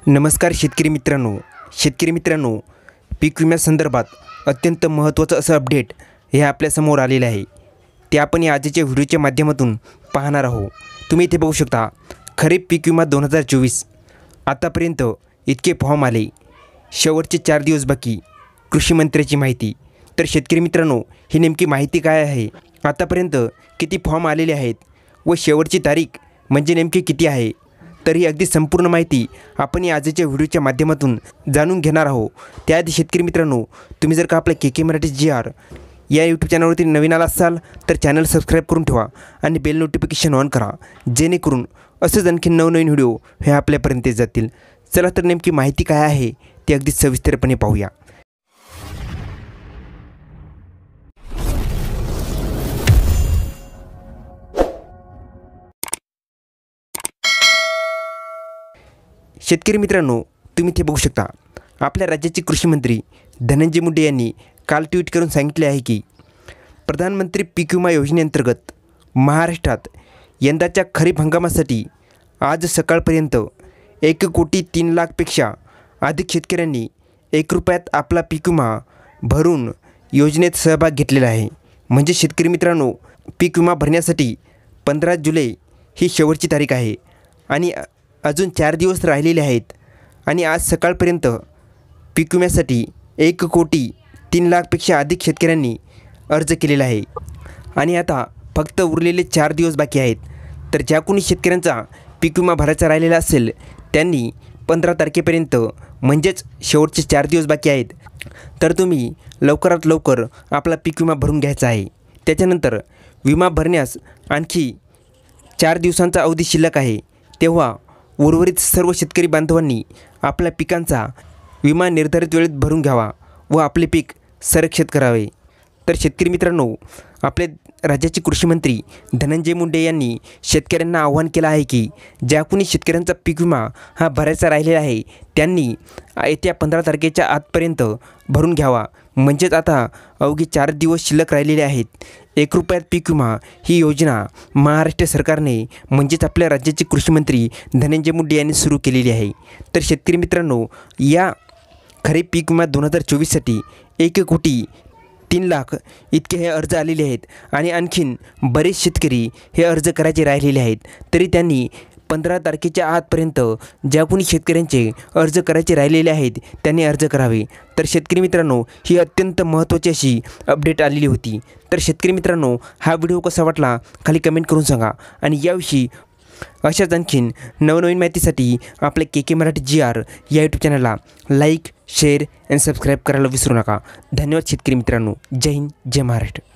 नमस्कार शेतकरी मित्रांनो, पीक विम्यासंदर्भात अत्यंत महत्त्वाचं असं अपडेट हे आपल्यासमोर आलेलं आहे. ते आपण या आजच्या व्हिडिओच्या माध्यमातून पाहणार आहोत. तुम्ही इथे बघू शकता, खरीप पीक विमा 2024 आतापर्यंत इतके फॉर्म आले, शेवटचे 4 दिवस बाकी. कृषी मंत्र्याची माहिती. तर शेतकरी मित्रांनो, ही नेमकी माहिती काय आहे, आतापर्यंत किती फॉर्म आलेले आहेत व शेवटची तारीख म्हणजे नेमकी किती आहे, तर ही अगदी संपूर्ण माहिती आपण या आजच्या व्हिडिओच्या माध्यमातून जाणून घेणार आहोत. त्याआधी शेतकरी मित्रांनो, तुम्ही जर का आपल्या के मराठी GR या यूट्यूब चॅनलवरती नवीन आला असाल तर चॅनल सबस्क्राईब करून ठेवा आणि बेल नोटिफिकेशन ऑन करा, जेणेकरून असंच आणखी नवनवीन व्हिडिओ हे आपल्यापर्यंत जातील. चला तर नेमकी माहिती काय आहे ती अगदी सविस्तरपणे पाहूया. शेतकरी मित्रांनो, तुम्ही इथे बघू शकता, आपल्या राज्याचे कृषी मंत्री धनंजय मुंडे यांनी काल ट्विट करून सांगितले आहे की प्रधानमंत्री पीक विमा योजनेअंतर्गत महाराष्ट्रात यंदाच्या खरीप हंगामासाठी आज सकाळपर्यंत 1,03,00,000पेक्षा अधिक शेतकऱ्यांनी ₹1 आपला पीक विमा भरून योजनेत सहभाग घेतलेला आहे. म्हणजे शेतकरी मित्रांनो, पीक विमा भरण्यासाठी 15 जुलै ही शेवटची तारीख आहे आणि अजून 4 दिवस राहिलेले आहेत. आणि आज सकाळपर्यंत पीक विम्यासाठी 1,03,00,000पेक्षा अधिक शेतकऱ्यांनी अर्ज केलेला आहे आणि आता फक्त उरलेले 4 दिवस बाकी आहेत. तर ज्या कोणी शेतकऱ्यांचा पीक विमा भरायचा राहिलेला असेल त्यांनी 15 तारखेपर्यंत, म्हणजेच शेवटचे 4 दिवस बाकी आहेत, तर तुम्ही लवकरात लवकर आपला पीक विमा भरून घ्यायचा आहे. त्याच्यानंतर विमा भरण्यास आणखी 4 दिवसांचा अवधी शिल्लक आहे, तेव्हा उर्वरित सर्व शेतकरी बांधवांनी आपल्या पिकांचा विमा निर्धारित वेळेत भरून घ्यावा व आपले पीक संरक्षित करावे. तर शेतकरी मित्रांनो, आपले राज्याचे कृषी मंत्री धनंजय मुंडे यांनी शेतकऱ्यांना आवाहन केलं आहे की ज्या कोणी शेतकऱ्यांचा पीक विमा हा भरायचा राहिलेला आहे त्यांनी येत्या 15 तारखेच्या आतपर्यंत भरून घ्यावा. म्हणजेच आता अवघी 4 दिवस शिल्लक राहिलेले आहेत. ₹1 पीक विमा ही योजना महाराष्ट्र सरकारने, म्हणजेच आपल्या राज्याचे कृषी मंत्री धनंजय मुंडे यांनी सुरू केलेली आहे. तर शेतकरी मित्रांनो, या खरीप पीक विमा 2024साठी 1,03,00,000 इतके हे अर्ज आलेले आहेत आणि आणखीन बरेच शेतकरी हे अर्ज करायचे राहिलेले आहेत. तरी त्यांनी 15 तारखेच्या आतपर्यंत ज्या कोणी शेतकऱ्यांचे अर्ज करायचे राहिलेले आहेत त्यांनी अर्ज करावे. तर शेतकरी मित्रांनो, ही अत्यंत महत्त्वाची अशी अपडेट आलेली होती. तर शेतकरी मित्रांनो, हा व्हिडिओ कसा वाटला खाली कमेंट करून सांगा आणि याविषयी अशाच आणखीन नवनवीन माहितीसाठी आपल्या के मराठी GR या यूट्यूब चॅनलला लाईक, शेअर आणि सबस्क्राईब करायला विसरू नका. धन्यवाद शेतकरी मित्रांनो. जय हिंद, जय महाराष्ट्र.